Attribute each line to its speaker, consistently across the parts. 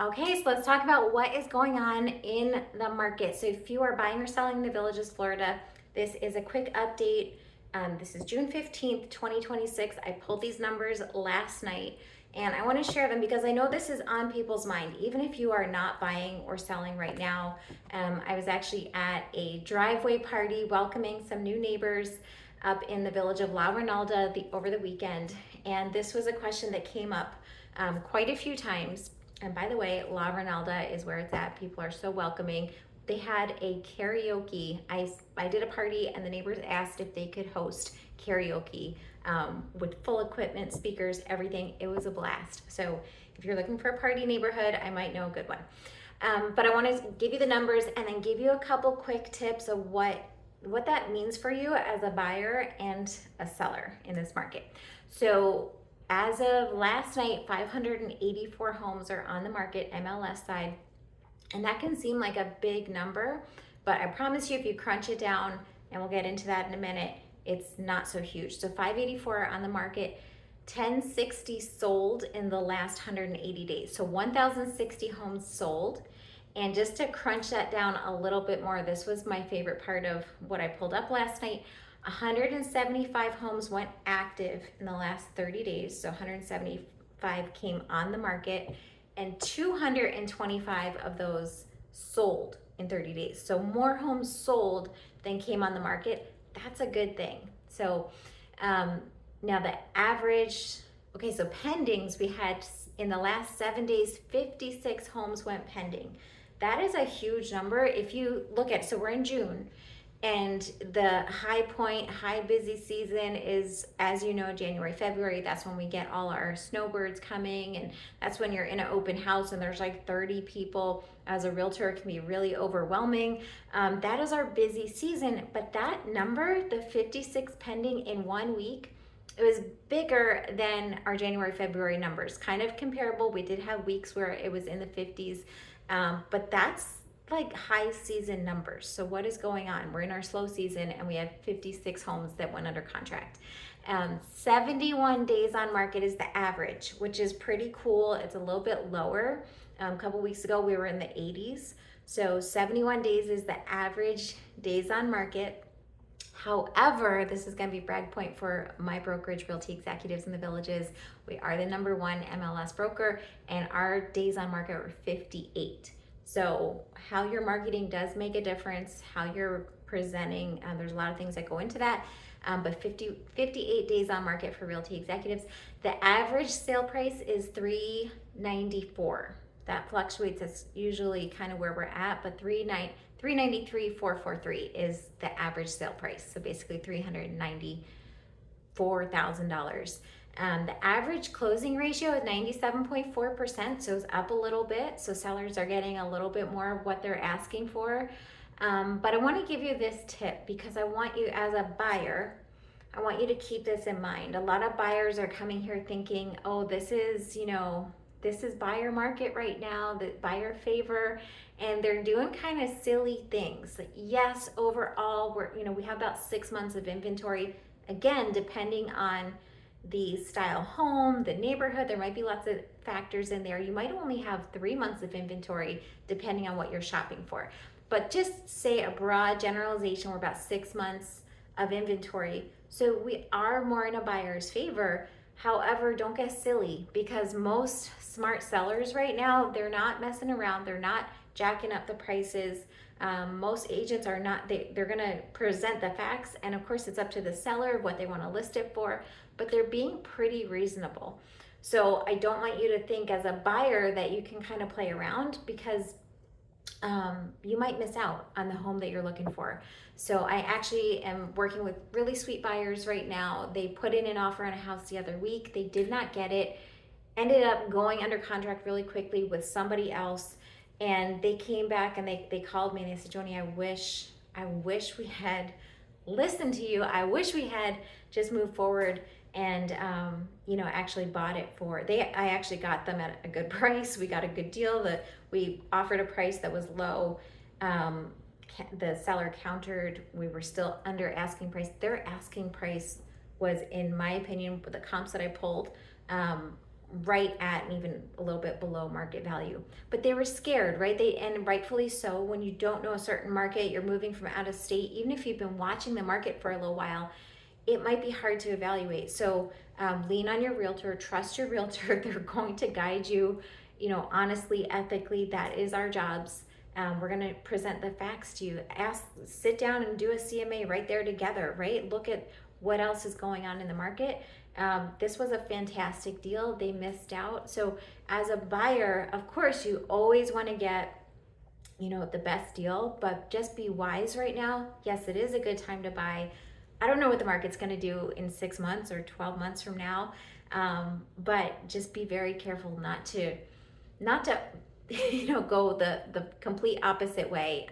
Speaker 1: Okay, so let's talk about what is going on in the market. So if you are buying or selling in the Villages, Florida, this is a quick update. This is June 15th, 2026. I pulled these numbers last night and I want to share them because I know this is on people's mind. Even if you are not buying or selling right now, I was actually at a driveway party welcoming some new neighbors up in the village of La Ronalda over the weekend. And this was a question that came up quite a few times. And by the way, La Ronalda is where it's at. People are so welcoming. They had a karaoke. I did a party and the neighbors asked if they could host karaoke with full equipment, speakers, everything. It was a blast. So if you're looking for a party neighborhood, I might know a good one. But I want to give you the numbers and then give you a couple quick tips of what that means for you as a buyer and a seller in this market. So as of last night, 584 homes are on the market, MLS side, and that can seem like a big number, but I promise you if you crunch it down, and we'll get into that in a minute, it's not so huge. So 584 are on the market, 1060 sold in the last 180 days. So 1,060 homes sold. And just to crunch that down a little bit more, this was my favorite part of what I pulled up last night. 175 homes went active in the last 30 days. So 175 came on the market and 225 of those sold in 30 days. So more homes sold than came on the market. That's a good thing. So now the average, okay, so pendings, we had in the last 7 days, 56 homes went pending. That is a huge number. If you look at, so we're in June, and the high point, high busy season is, as you know, January, February. That's when we get all our snowbirds coming, and that's when you're in an open house and there's like 30 people. As a realtor, it can be really overwhelming. That is our busy season, but that number, the 56 pending in 1 week, it was bigger than our January, February numbers. Kind of comparable. We did have weeks where it was in the 50s, but that's like high season numbers. So what is going on? We're in our slow season and we have 56 homes that went under contract. 71 days on market is the average, which is pretty cool. It's a little bit lower. A couple weeks ago we were in the 80s. So 71 days is the average days on market. However, this is going to be brag point for my brokerage, Realty Executives in the Villages. We are the #1 MLS broker and our days on market were 58. So how you're marketing does make a difference, how you're presenting. There's a lot of things that go into that. But 58 days on market for Realty Executives. The average sale price is $394. That fluctuates. That's usually kind of where we're at, but $393,443 is the average sale price. So basically $394,000. The average closing ratio is 97.4%, so it's up a little bit. So sellers are getting a little bit more of what they're asking for. But I want to give you this tip because I want you as a buyer, I want you to keep this in mind. A lot of buyers are coming here thinking, oh, this is buyer market right now, the buyer favor, and they're doing kind of silly things. Yes, overall, we have about 6 months of inventory. Again, depending on the style home, the neighborhood, there might be lots of factors in there. You might only have 3 months of inventory depending on what you're shopping for. But just say a broad generalization, we're about 6 months of inventory. So we are more in a buyer's favor. However, don't get silly because most smart sellers right now, they're not messing around. They're not jacking up the prices. Most agents are not, they're gonna present the facts, and of course it's up to the seller what they wanna list it for, but they're being pretty reasonable. So I don't want you to think as a buyer that you can kind of play around because you might miss out on the home that you're looking for. So I actually am working with really sweet buyers right now. They put in an offer on a house the other week. They did not get it, ended up going under contract really quickly with somebody else. And they came back and they called me and they said, Joanie, I wish we had listened to you. I wish we had just moved forward and actually bought it for, I actually got them at a good price. We got a good deal. We offered a price that was low. The seller countered. We were still under asking price. Their asking price was, in my opinion, with the comps that I pulled, right at and even a little bit below market value. But they were scared, right? And rightfully so. When you don't know a certain market, you're moving from out of state, even if you've been watching the market for a little while, it might be hard to evaluate. So lean on your realtor, trust your realtor. They're going to guide you, honestly, ethically. That is our jobs. We're going to present the facts to you. Sit down and do a CMA right there together, right? Look at what else is going on in the market. This was a fantastic deal. They missed out. So as a buyer, of course, you always want to get, the best deal, but just be wise right now. Yes, it is a good time to buy. I don't know what the market's going to do in 6 months or 12 months from now. But just be very careful not to, go the complete opposite way.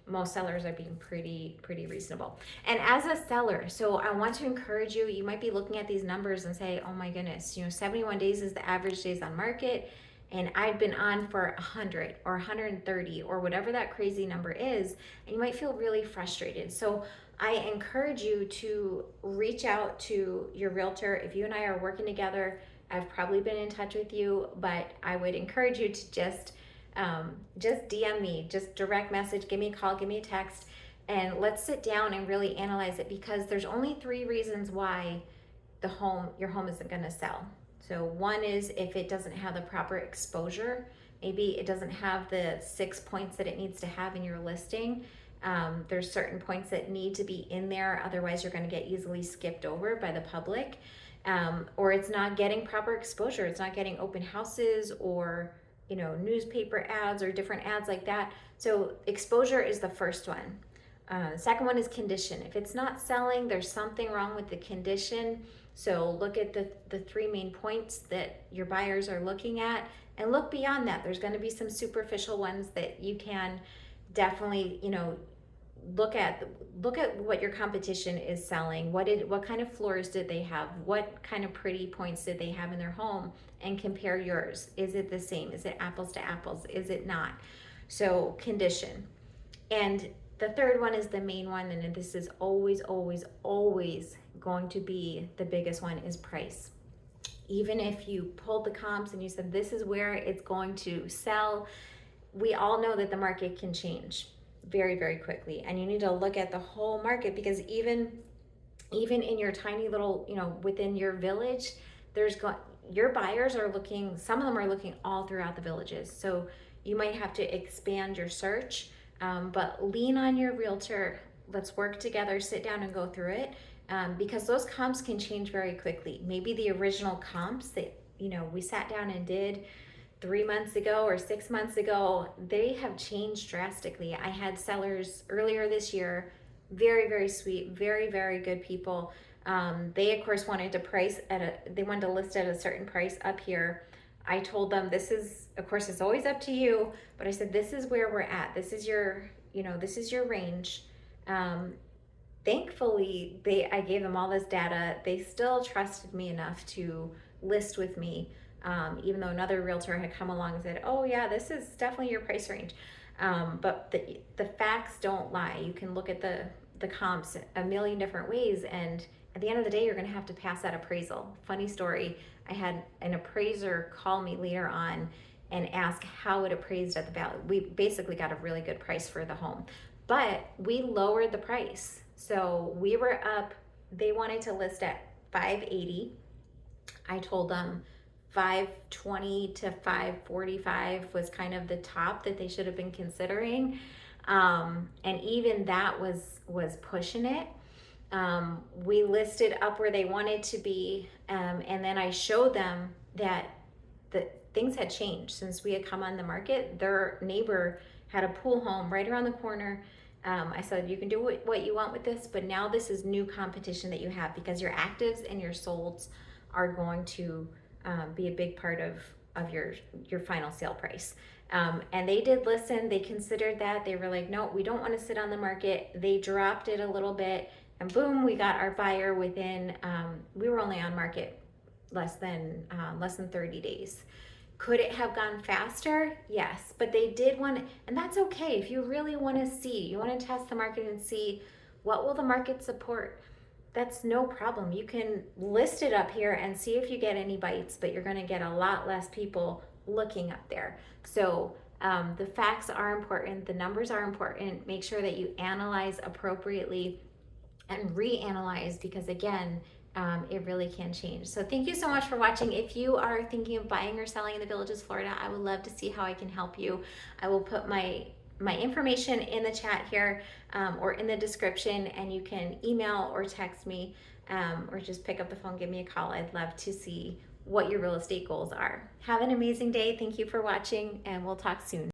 Speaker 1: Most sellers are being pretty reasonable. And as a seller, so I want to encourage you, you might be looking at these numbers and say, oh my goodness, 71 days is the average days on market, and I've been on for 100 or 130 or whatever that crazy number is, and you might feel really frustrated. So I encourage you to reach out to your realtor. If you and I are working together, I've probably been in touch with you, but I would encourage you to just DM me, just direct message, give me a call, give me a text, and let's sit down and really analyze it, because there's only 3 reasons why your home isn't going to sell. So one is if it doesn't have the proper exposure. Maybe it doesn't have the 6 points that it needs to have in your listing. There's certain points that need to be in there, otherwise you're going to get easily skipped over by the public. Or it's not getting proper exposure. It's not getting open houses or newspaper ads or different ads like that. So exposure is the first one. Second one is condition. If it's not selling, there's something wrong with the condition. So look at the 3 main points that your buyers are looking at, and look beyond that. There's going to be some superficial ones that you can definitely, look at what your competition is selling. What kind of floors did they have? What kind of pretty points did they have in their home? And compare yours. Is it the same? Is it apples to apples? Is it not? So condition. And the third one is the main one, and this is always going to be the biggest one, is price. Even if you pulled the comps and you said this is where it's going to sell, we all know that the market can change very, very quickly, and you need to look at the whole market, because even in your tiny little, within your village, your buyers are looking, some of them are looking all throughout the villages. So you might have to expand your search, but lean on your realtor. Let's work together, sit down and go through it, because those comps can change very quickly. Maybe the original comps that, we sat down and did 3 months ago or 6 months ago, they have changed drastically. I had sellers earlier this year, very, very sweet, very, very good people. They of course wanted to list at a certain price up here. I told them, this is, of course, it's always up to you, but I said, this is where we're at. This is your range. Thankfully, I gave them all this data. They still trusted me enough to list with me. Even though another realtor had come along and said, oh yeah, this is definitely your price range. But the facts don't lie. You can look at the comps a million different ways, and at the end of the day, you're going to have to pass that appraisal. Funny story, I had an appraiser call me later on and ask how it appraised at the value. We basically got a really good price for the home, but we lowered the price. So we were up, they wanted to list at $580. I told them $520 to $545 was kind of the top that they should have been considering. And even that was pushing it. We listed up where they wanted to be, and then I showed them that the things had changed since we had come on the market. Their neighbor had a pool home right around the corner. I said, you can do what you want with this, but now this is new competition that you have, because your actives and your solds are going to be a big part of your final sale price. And they did listen. They considered that. They were like, no, we don't want to sit on the market. They dropped it a little bit, and boom, we got our buyer within, we were only on market less than 30 days. Could it have gone faster? Yes, but they did want to, and that's okay. If you really want to see, you want to test the market and see what will the market support. that's no problem. You can list it up here and see if you get any bites, but you're going to get a lot less people looking up there. So the facts are important, the numbers are important. Make sure that you analyze appropriately and reanalyze, because again, it really can change. So thank you so much for watching. If you are thinking of buying or selling in the Villages, Florida, I would love to see how I can help you. I will put my information in the chat here, or in the description, and you can email or text me, or just pick up the phone, give me a call. I'd love to see what your real estate goals are. Have an amazing day. Thank you for watching, and we'll talk soon.